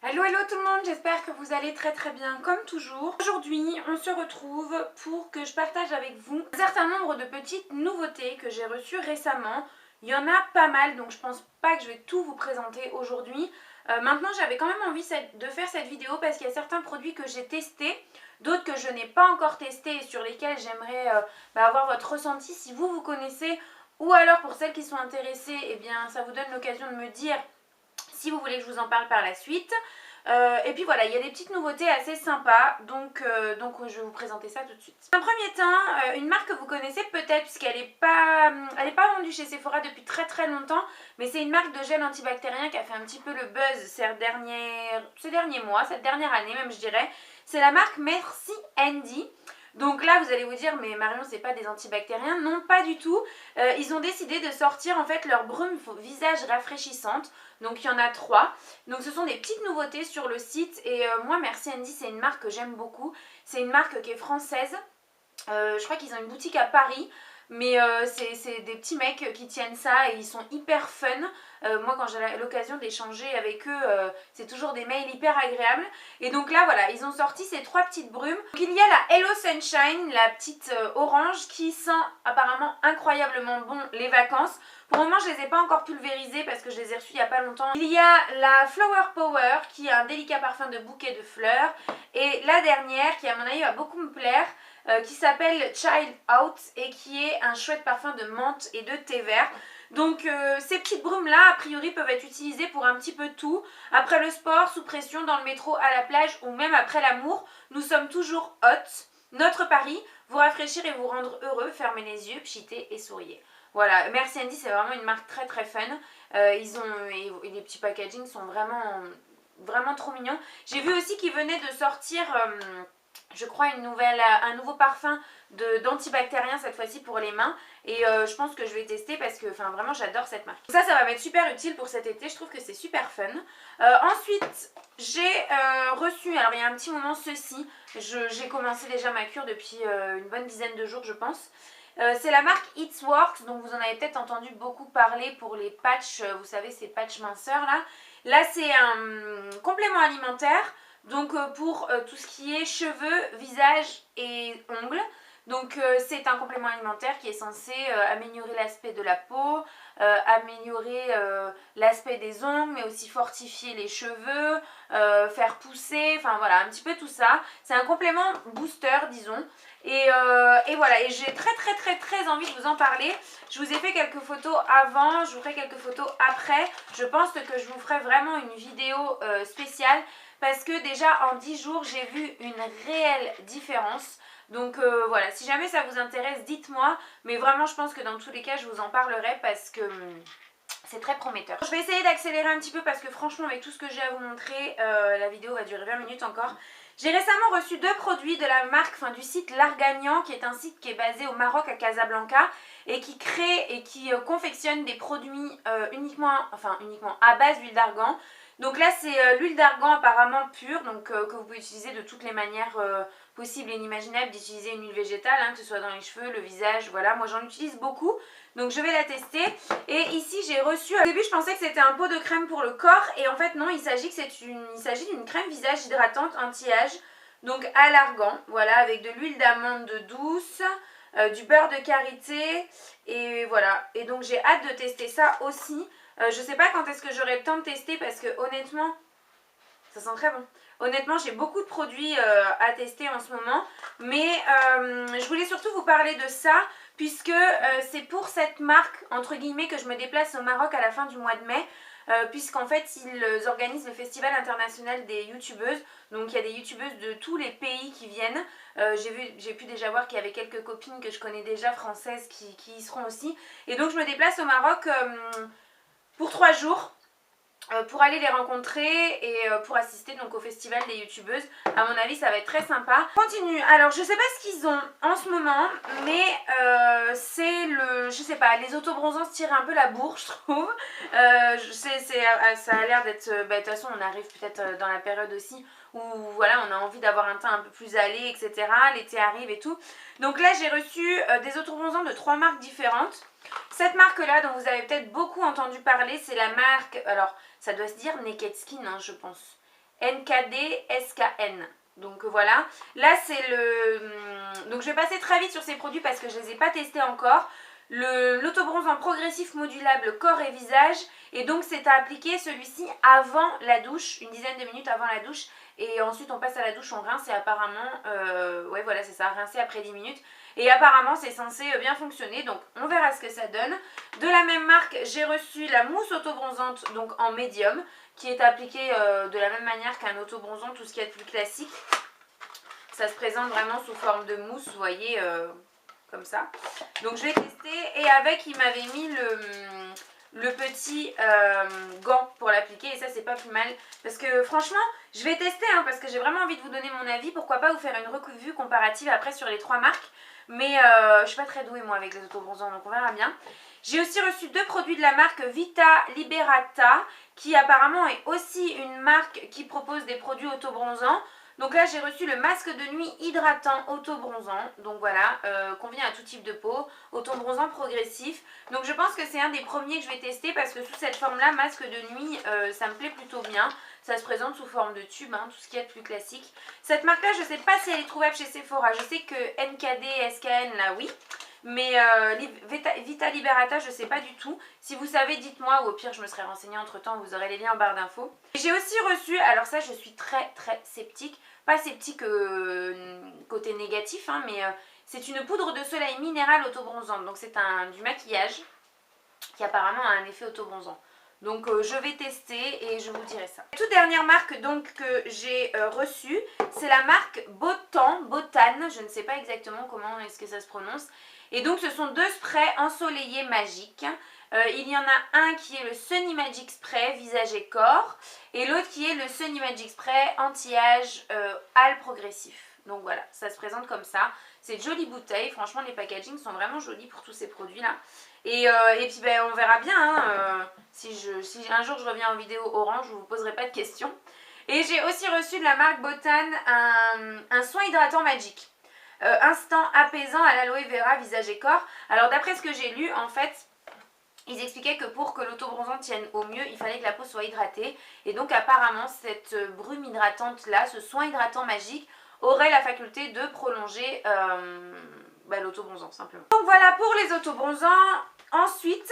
Hello hello tout le monde, j'espère que vous allez très bien comme toujours. Aujourd'hui on se retrouve pour que je partage avec vous un certain nombre de petites nouveautés que j'ai reçues récemment. Il y en a pas mal donc je pense pas que je vais tout vous présenter aujourd'hui. Maintenant j'avais quand même envie de faire cette vidéo parce qu'il y a certains produits que j'ai testés, d'autres que je n'ai pas encore testés et sur lesquels j'aimerais avoir votre ressenti si vous connaissez, ou alors pour celles qui sont intéressées, eh bien ça vous donne l'occasion de me dire si vous voulez que je vous en parle par la suite. Et puis voilà, il y a des petites nouveautés assez sympas, donc je vais vous présenter ça tout de suite. En premier temps, une marque que vous connaissez peut-être, puisqu'elle n'est pas vendue chez Sephora depuis très longtemps, mais c'est une marque de gel antibactérien qui a fait un petit peu le buzz ces derniers mois, cette dernière année même je dirais. C'est la marque Merci Handy. Donc là vous allez vous dire, mais Marion c'est pas des antibactériens? Non, pas du tout. Ils ont décidé de sortir en fait leur brume visage rafraîchissante. Donc il y en a 3. Donc ce sont des petites nouveautés sur le site. Et moi Merci Handy c'est une marque que j'aime beaucoup. C'est une marque qui est française. Je crois qu'ils ont une boutique à Paris. Mais c'est des petits mecs qui tiennent ça et ils sont hyper fun. Moi quand j'ai l'occasion d'échanger avec eux, c'est toujours des mails hyper agréables. Et donc là voilà, ils ont sorti ces 3 petites brumes. Donc il y a la Hello Sunshine, la petite orange qui sent apparemment incroyablement bon les vacances. Pour le moment je les ai pas encore pulvérisées parce que je les ai reçues il y a pas longtemps. Il y a la Flower Power qui a un délicat parfum de bouquet de fleurs. Et la dernière qui à mon avis va beaucoup me plaire, qui s'appelle Child Out et qui est un chouette parfum de menthe et de thé vert. Donc ces petites brumes là a priori peuvent être utilisées pour un petit peu tout. Après le sport, sous pression, dans le métro, à la plage ou même après l'amour, nous sommes toujours hot. Notre pari, vous rafraîchir et vous rendre heureux, fermez les yeux, pchitez et souriez. Voilà, Merci Handy c'est vraiment une marque très fun. Et les petits packaging sont vraiment trop mignons. J'ai vu aussi qu'ils venaient de sortir je crois un nouveau parfum d'antibactérien cette fois-ci pour les mains. Et je pense que je vais tester parce que vraiment j'adore cette marque. Ça va m'être super utile pour cet été, je trouve que c'est super fun. Ensuite j'ai reçu, alors il y a un petit moment ceci, j'ai commencé déjà ma cure depuis une bonne dizaine de jours je pense. C'est la marque It Works, donc vous en avez peut-être entendu beaucoup parler pour les patchs, vous savez ces patchs minceurs là. Là c'est un complément alimentaire. Donc pour tout ce qui est cheveux, visage et ongles. Donc c'est un complément alimentaire qui est censé améliorer l'aspect de la peau, améliorer l'aspect des ongles, mais aussi fortifier les cheveux, faire pousser, enfin voilà, un petit peu tout ça. C'est un complément booster, disons. Et voilà, et j'ai très envie de vous en parler. Je vous ai fait quelques photos avant, je vous ferai quelques photos après. Je pense que je vous ferai vraiment une vidéo spéciale. Parce que déjà en 10 jours j'ai vu une réelle différence. Donc voilà, si jamais ça vous intéresse, dites-moi. Mais vraiment je pense que dans tous les cas je vous en parlerai parce que c'est très prometteur. Je vais essayer d'accélérer un petit peu parce que franchement avec tout ce que j'ai à vous montrer, la vidéo va durer 20 minutes encore. J'ai récemment reçu 2 produits de la marque, du site L'Argagnan, qui est un site qui est basé au Maroc à Casablanca et qui crée et qui confectionne des produits uniquement à base d'huile d'argan. Donc là c'est l'huile d'argan apparemment pure, donc que vous pouvez utiliser de toutes les manières possibles et inimaginables d'utiliser une huile végétale, que ce soit dans les cheveux, le visage, voilà, moi j'en utilise beaucoup, donc je vais la tester. Et ici j'ai reçu, au début je pensais que c'était un pot de crème pour le corps, et en fait non, il s'agit d'une crème visage hydratante anti-âge, donc à l'argan, voilà, avec de l'huile d'amande douce, du beurre de karité, et voilà, et donc j'ai hâte de tester ça aussi. Je sais pas quand est-ce que j'aurai le temps de tester parce que honnêtement, ça sent très bon. Honnêtement, j'ai beaucoup de produits à tester en ce moment. Mais je voulais surtout vous parler de ça puisque c'est pour cette marque, entre guillemets, que je me déplace au Maroc à la fin du mois de mai. Puisqu'en fait, ils organisent le festival international des youtubeuses. Donc il y a des youtubeuses de tous les pays qui viennent. J'ai pu déjà voir qu'il y avait quelques copines que je connais déjà françaises qui y seront aussi. Et donc je me déplace au Maroc pour 3 jours pour aller les rencontrer et pour assister donc au festival des youtubeuses. À mon avis ça va être très sympa. Continue, alors je sais pas ce qu'ils ont en ce moment, mais c'est je sais pas, les autobronzants se tirent un peu la bourre je trouve. Ça a l'air d'être, de toute façon on arrive peut-être dans la période aussi où voilà on a envie d'avoir un teint un peu plus allé, etc. L'été arrive et tout. Donc là j'ai reçu des autobronzants de 3 marques différentes. Cette marque là dont vous avez peut-être beaucoup entendu parler, c'est la marque, alors ça doit se dire Naked Skin je pense. NKD SKN. Donc voilà, là c'est le... Donc je vais passer très vite sur ces produits parce que je ne les ai pas testés encore. L'autobronzant progressif modulable corps et visage. Et donc c'est à appliquer celui-ci avant la douche, une dizaine de minutes avant la douche. Et ensuite on passe à la douche, on rince et apparemment... ouais voilà c'est ça, rincer après 10 minutes. Et apparemment c'est censé bien fonctionner, donc on verra ce que ça donne. De la même marque, j'ai reçu la mousse autobronzante, donc en médium, qui est appliquée de la même manière qu'un autobronzant, tout ce qui est plus classique. Ça se présente vraiment sous forme de mousse, vous voyez, comme ça. Donc je vais tester, et avec il m'avait mis le petit gant pour l'appliquer, et ça c'est pas plus mal. Parce que franchement, je vais tester, hein, parce que j'ai vraiment envie de vous donner mon avis. Pourquoi pas vous faire une revue comparative après sur les 3 marques. Mais je suis pas très douée moi avec les autobronzants, donc on verra bien. J'ai aussi reçu 2 produits de la marque Vita Liberata, qui apparemment est aussi une marque qui propose des produits autobronzants. Donc là j'ai reçu le masque de nuit hydratant autobronzant, donc voilà, convient à tout type de peau, autobronzant progressif. Donc je pense que c'est un des premiers que je vais tester parce que sous cette forme là, masque de nuit, ça me plaît plutôt bien. Ça se présente sous forme de tube, hein, tout ce qu'il y a de plus classique. Cette marque là je ne sais pas si elle est trouvable chez Sephora, je sais que NKD, SKN là oui. Mais Vita Liberata, je ne sais pas du tout. Si vous savez, dites-moi, ou au pire, je me serai renseignée entre temps, vous aurez les liens en barre d'infos. J'ai aussi reçu, alors ça, je suis très sceptique. Pas sceptique côté négatif, hein, mais c'est une poudre de soleil minérale autobronzante. Donc c'est du maquillage qui apparemment a un effet autobronzant. Donc je vais tester et je vous dirai ça. La toute dernière marque donc que j'ai reçue, c'est la marque Botane. Je ne sais pas exactement comment est-ce que ça se prononce. Et donc ce sont 2 sprays ensoleillés magiques. Il y en a un qui est le Sunny Magic Spray visage et corps. Et l'autre qui est le Sunny Magic Spray anti-âge âle progressif. Donc voilà, ça se présente comme ça. C'est de jolies bouteilles. Franchement, les packagings sont vraiment jolis pour tous ces produits-là. Et puis ben, on verra bien. Hein, si un jour je reviens en vidéo orange, je ne vous poserai pas de questions. Et j'ai aussi reçu de la marque Botane un soin hydratant magique. Instant apaisant à l'aloe vera visage et corps. Alors d'après ce que j'ai lu, en fait, ils expliquaient que pour que l'autobronzant tienne au mieux, il fallait que la peau soit hydratée. Et donc apparemment, cette brume hydratante là, ce soin hydratant magique, aurait la faculté de prolonger l'autobronzant simplement. Donc voilà pour les autobronzants. Ensuite,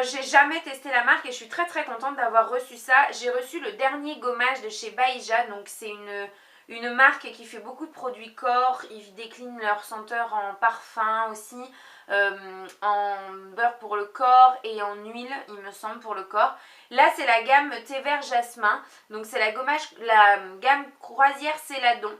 j'ai jamais testé la marque et je suis très contente d'avoir reçu ça. J'ai reçu le dernier gommage de chez Baïja, donc c'est une marque qui fait beaucoup de produits corps. Ils déclinent leur senteur en parfum aussi, en beurre pour le corps et en huile, il me semble, pour le corps. Là, c'est la gamme thé vert jasmin, donc c'est la gamme croisière céladon.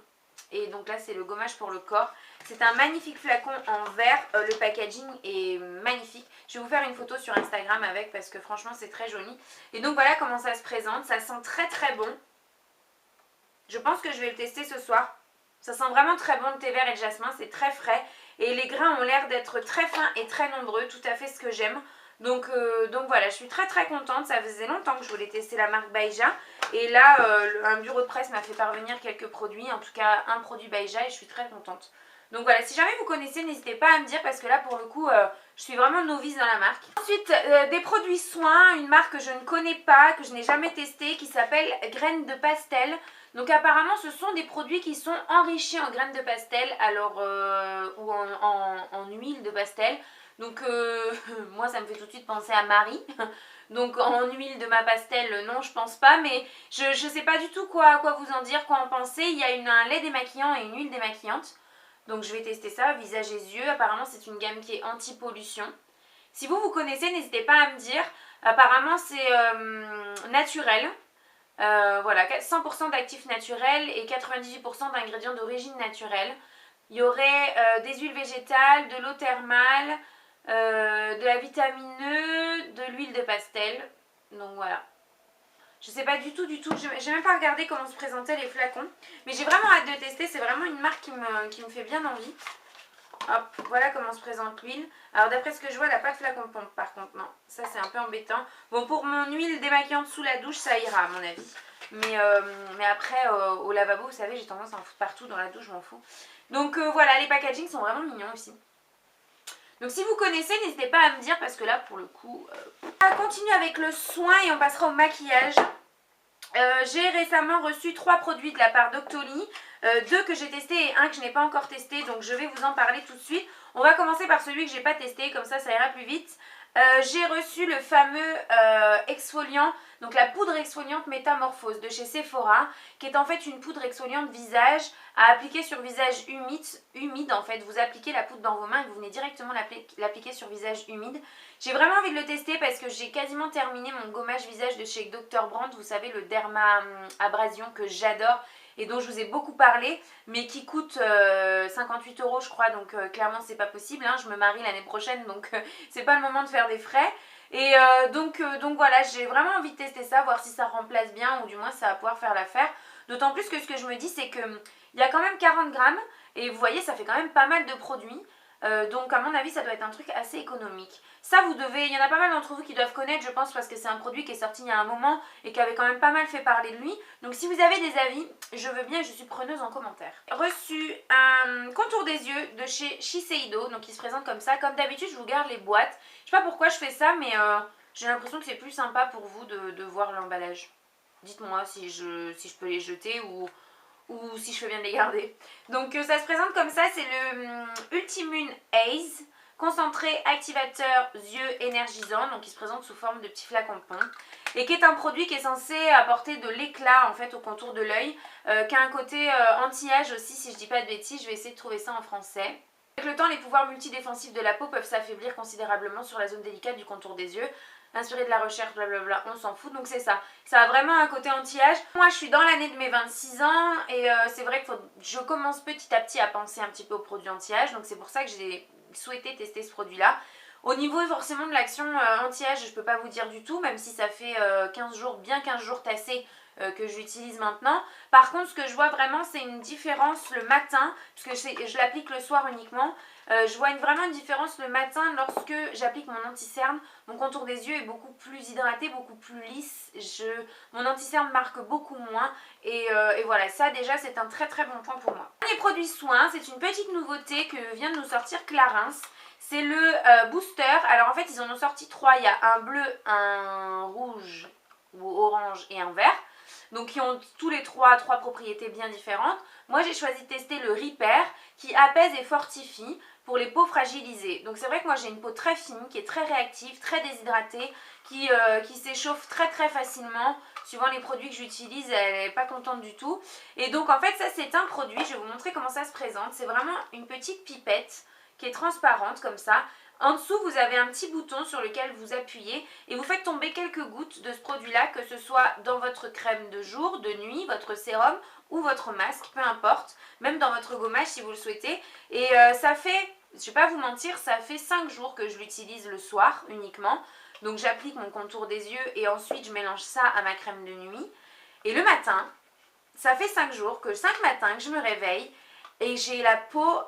Et donc là, c'est le gommage pour le corps. C'est un magnifique flacon en verre. Le packaging est magnifique. Je vais vous faire une photo sur Instagram avec parce que franchement, c'est très joli. Et donc voilà comment ça se présente. Ça sent très bon. Je pense que je vais le tester ce soir. Ça sent vraiment très bon le thé vert et le jasmin. C'est très frais. Et les grains ont l'air d'être très fins et très nombreux. Tout à fait ce que j'aime. Donc voilà, je suis très contente. Ça faisait longtemps que je voulais tester la marque Baïja. Et là, un bureau de presse m'a fait parvenir quelques produits. En tout cas, un produit Baïja et je suis très contente. Donc voilà, si jamais vous connaissez, n'hésitez pas à me dire parce que là, pour le coup, je suis vraiment novice dans la marque. Ensuite, des produits soins, une marque que je ne connais pas, que je n'ai jamais testée, qui s'appelle Graines de Pastel. Donc apparemment, ce sont des produits qui sont enrichis en graines de pastel, alors ou en huile de pastel. Donc moi ça me fait tout de suite penser à Marie. Donc en huile de ma pastel, non je pense pas. Mais je sais pas du tout quoi vous en dire, quoi en penser. Il y a un lait démaquillant et une huile démaquillante. Donc je vais tester ça, visage et yeux. Apparemment c'est une gamme qui est anti-pollution. Si vous connaissez, n'hésitez pas à me dire. Apparemment c'est naturel. Voilà, 100% d'actifs naturels et 98% d'ingrédients d'origine naturelle. Il y aurait des huiles végétales, de l'eau thermale, de la vitamine E, de l'huile de pastel. Donc voilà. Je sais pas du tout. J'ai même pas regardé comment se présentaient les flacons. Mais j'ai vraiment hâte de tester. C'est vraiment une marque qui me fait bien envie. Hop, voilà comment se présente l'huile. Alors d'après ce que je vois, elle n'a pas de flacon pompe par contre, non. Ça c'est un peu embêtant. Bon, pour mon huile démaquillante sous la douche, ça ira à mon avis. Mais après, au lavabo, vous savez, j'ai tendance à en foutre partout dans la douche, je m'en fous. Donc voilà, les packagings sont vraiment mignons aussi. Donc si vous connaissez, n'hésitez pas à me dire parce que là, pour le coup... On va continuer avec le soin et on passera au maquillage. J'ai récemment reçu 3 produits de la part d'Octoly, 2 que j'ai testé et un que je n'ai pas encore testé, donc je vais vous en parler tout de suite. On va commencer par celui que j'ai pas testé, comme ça ira plus vite. J'ai reçu le fameux exfoliant, donc la poudre exfoliante Métamorphose de chez Sephora, qui est en fait une poudre exfoliante visage à appliquer sur visage humide en fait. Vous appliquez la poudre dans vos mains et vous venez directement l'appliquer sur visage humide. J'ai vraiment envie de le tester parce que j'ai quasiment terminé mon gommage visage de chez Dr. Brandt, vous savez le Derma Abrasion que j'adore et dont je vous ai beaucoup parlé, mais qui coûte 58 € je crois, donc clairement c'est pas possible, hein. Je me marie l'année prochaine, donc c'est pas le moment de faire des frais. Et donc voilà, j'ai vraiment envie de tester ça, voir si ça remplace bien ou du moins ça va pouvoir faire l'affaire. D'autant plus que ce que je me dis c'est que il y a quand même 40 grammes et vous voyez ça fait quand même pas mal de produits. Donc à mon avis ça doit être un truc assez économique. Ça vous devez, il y en a pas mal d'entre vous qui doivent connaître je pense parce que c'est un produit qui est sorti il y a un moment et qui avait quand même pas mal fait parler de lui. Donc si vous avez des avis, je veux bien, je suis preneuse en commentaire. Reçu un contour des yeux de chez Shiseido, donc il se présente comme ça. Comme d'habitude je vous garde les boîtes. Je sais pas pourquoi je fais ça mais j'ai l'impression que c'est plus sympa pour vous de voir l'emballage. Dites-moi si je peux les jeter ou si je fais bien de les garder. Donc ça se présente comme ça, c'est le Ultimune Haze, concentré activateur yeux énergisant, donc il se présente sous forme de petits flacons de pompe, et qui est un produit qui est censé apporter de l'éclat en fait au contour de l'œil, qui a un côté anti-âge aussi si je dis pas de bêtises, je vais essayer de trouver ça en français. Avec le temps, les pouvoirs multidéfensifs de la peau peuvent s'affaiblir considérablement sur la zone délicate du contour des yeux. Inspiré de la recherche, blablabla, on s'en fout, donc c'est ça. Ça a vraiment un côté anti-âge. Moi, je suis dans l'année de mes 26 ans et c'est vrai que je commence petit à petit à penser un petit peu aux produits anti-âge, donc c'est pour ça que j'ai souhaité tester ce produit-là. Au niveau forcément de l'action anti-âge, je peux pas vous dire du tout, même si ça fait 15 jours, bien 15 jours tassés que je l'utilise maintenant. Par contre, ce que je vois vraiment, c'est une différence le matin, puisque je l'applique le soir uniquement. Je vois vraiment une différence le matin lorsque j'applique mon anti-cerne. Mon contour des yeux est beaucoup plus hydraté, beaucoup plus lisse. Mon anti-cerne marque beaucoup moins. Et voilà, ça déjà c'est un très très bon point pour moi. Les produits soins, c'est une petite nouveauté que vient de nous sortir Clarins. C'est le booster. Alors en fait ils en ont sorti 3. Il y a un bleu, un rouge ou orange et un vert. Donc qui ont tous les trois propriétés bien différentes. Moi j'ai choisi de tester le Repair qui apaise et fortifie pour les peaux fragilisées. Donc c'est vrai que moi j'ai une peau très fine, qui est très réactive, très déshydratée, qui s'échauffe très très facilement. Suivant les produits que j'utilise, elle n'est pas contente du tout. Et donc en fait ça c'est un produit, je vais vous montrer comment ça se présente. C'est vraiment une petite pipette qui est transparente comme ça. En dessous, vous avez un petit bouton sur lequel vous appuyez et vous faites tomber quelques gouttes de ce produit-là, que ce soit dans votre crème de jour, de nuit, votre sérum ou votre masque, peu importe, même dans votre gommage si vous le souhaitez. Et ça fait, je ne vais pas vous mentir, ça fait 5 jours que je l'utilise le soir uniquement. Donc j'applique mon contour des yeux et ensuite je mélange ça à ma crème de nuit. Et le matin, ça fait 5 matins que je me réveille et j'ai la peau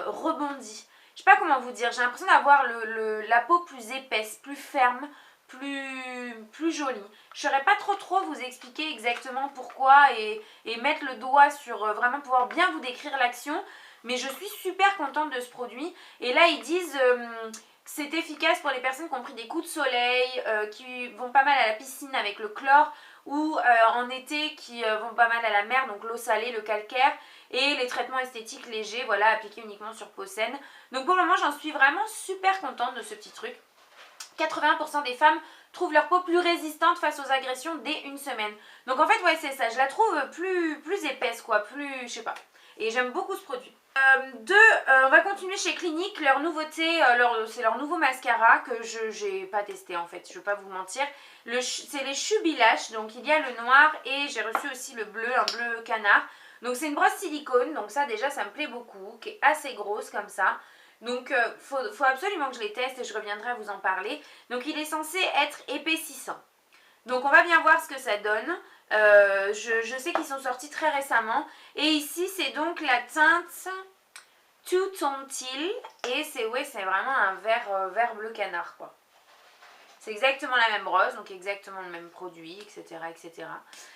rebondie. Je sais pas comment vous dire, j'ai l'impression d'avoir la peau plus épaisse, plus ferme, plus jolie. Je ne saurais pas trop vous expliquer exactement pourquoi et mettre le doigt sur vraiment pouvoir bien vous décrire l'action. Mais je suis super contente de ce produit. Et là ils disent c'est efficace pour les personnes qui ont pris des coups de soleil, qui vont pas mal à la piscine avec le chlore ou en été qui vont pas mal à la mer, donc l'eau salée, le calcaire. Et les traitements esthétiques légers, voilà, appliqués uniquement sur peau saine. Donc pour le moment, j'en suis vraiment super contente de ce petit truc. 80% des femmes trouvent leur peau plus résistante face aux agressions dès une semaine. Donc en fait, ouais, c'est ça. Je la trouve plus épaisse, quoi. Plus, je sais pas. Et j'aime beaucoup ce produit. On va continuer chez Clinique. Leur nouveauté, c'est leur nouveau mascara que je n'ai pas testé en fait. Je ne vais pas vous mentir. C'est les Chubilash. Donc il y a le noir et j'ai reçu aussi le bleu, un bleu canard. Donc c'est une brosse silicone, donc ça déjà ça me plaît beaucoup, qui est assez grosse comme ça. Donc faut absolument que je les teste et je reviendrai à vous en parler. Donc il est censé être épaississant. Donc on va bien voir ce que ça donne. Je sais qu'ils sont sortis très récemment. Et ici c'est donc la teinte Two Tone Teal. Et c'est vraiment un vert bleu canard quoi. C'est exactement la même brosse, donc exactement le même produit, etc. etc.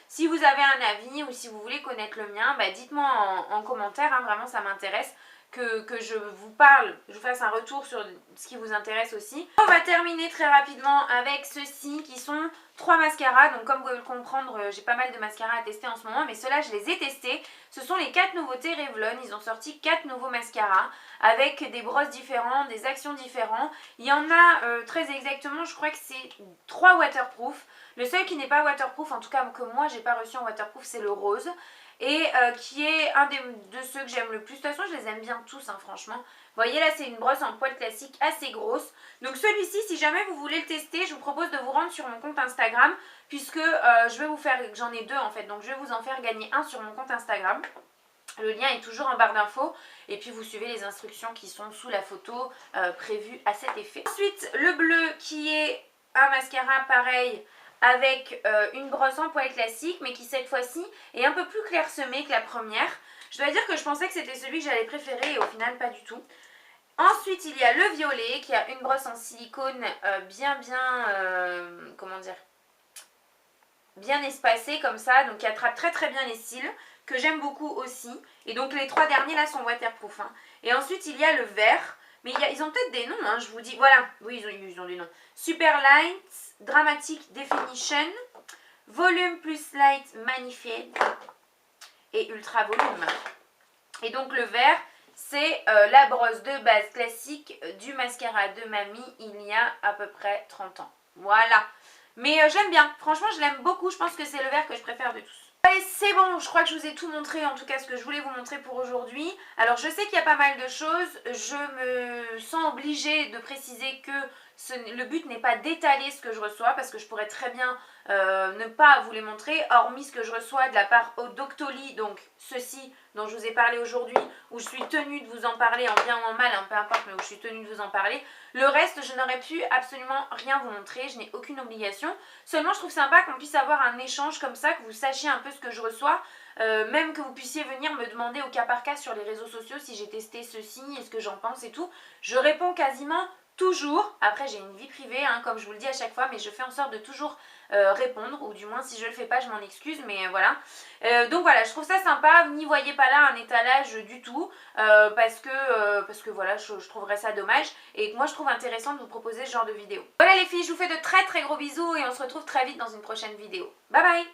Si vous avez un avis ou si vous voulez connaître le mien, bah dites-moi en commentaire, hein, vraiment ça m'intéresse que je vous parle, je vous fasse un retour sur ce qui vous intéresse aussi. On va terminer très rapidement avec ceux-ci qui sont 3 mascaras. Donc comme vous pouvez le comprendre, j'ai pas mal de mascaras à tester en ce moment, mais ceux-là je les ai testés. Ce sont les 4 nouveautés Revlon. Ils ont sorti 4 nouveaux mascaras avec des brosses différentes, des actions différentes. Il y en a très exactement, je crois que c'est 3 waterproof. Le seul qui n'est pas waterproof, en tout cas que moi j'ai pas reçu en waterproof, c'est le rose. Et qui est un de ceux que j'aime le plus. De toute façon je les aime bien tous, hein, franchement. Vous voyez là, c'est une brosse en poil classique assez grosse. Donc celui-ci, si jamais vous voulez le tester, je vous propose de vous rendre sur mon compte Instagram, puisque je vais vous faire, j'en ai 2 en fait, donc je vais vous en faire gagner un sur mon compte Instagram. Le lien est toujours en barre d'infos et puis vous suivez les instructions qui sont sous la photo prévue à cet effet. Ensuite, le bleu qui est un mascara pareil avec une brosse en poil classique, mais qui cette fois-ci est un peu plus clairsemée que la première. Je dois dire que je pensais que c'était celui que j'allais préférer et au final pas du tout. Ensuite il y a le violet qui a une brosse en silicone comment dire, bien espacée comme ça, donc qui attrape très très bien les cils, que j'aime beaucoup aussi. Et donc les 3 derniers là sont waterproof, hein. Et ensuite il y a le vert, mais ils ont peut-être des noms, hein, je vous dis, voilà, oui ils ont des noms. Super Light, Dramatic Definition, Volume plus Light Magnified et Ultra Volume. Et donc le vert, c'est la brosse de base classique du mascara de mamie il y a à peu près 30 ans. Voilà. Mais j'aime bien, franchement je l'aime beaucoup, je pense que c'est le vert que je préfère de tous. Allez, c'est bon, je crois que je vous ai tout montré, en tout cas ce que je voulais vous montrer pour aujourd'hui. Alors je sais qu'il y a pas mal de choses, je me sens obligée de préciser que le but n'est pas d'étaler ce que je reçois, parce que je pourrais très bien ne pas vous les montrer, hormis ce que je reçois de la part Doctoly, donc ceci dont je vous ai parlé aujourd'hui, où je suis tenue de vous en parler en bien ou en mal, hein, peu importe, mais où je suis tenue de vous en parler. Le reste, je n'aurais pu absolument rien vous montrer, je n'ai aucune obligation. Seulement, je trouve sympa qu'on puisse avoir un échange comme ça, que vous sachiez un peu ce que je reçois, même que vous puissiez venir me demander au cas par cas sur les réseaux sociaux si j'ai testé ceci et ce que j'en pense et tout. Je réponds quasiment toujours. Après j'ai une vie privée, hein, comme je vous le dis à chaque fois, mais je fais en sorte de toujours répondre, ou du moins si je le fais pas je m'en excuse, mais voilà. Donc voilà, je trouve ça sympa, n'y voyez pas là un étalage du tout, parce que voilà, je trouverais ça dommage, et moi je trouve intéressant de vous proposer ce genre de vidéo. Voilà les filles, je vous fais de très très gros bisous, et on se retrouve très vite dans une prochaine vidéo. Bye bye.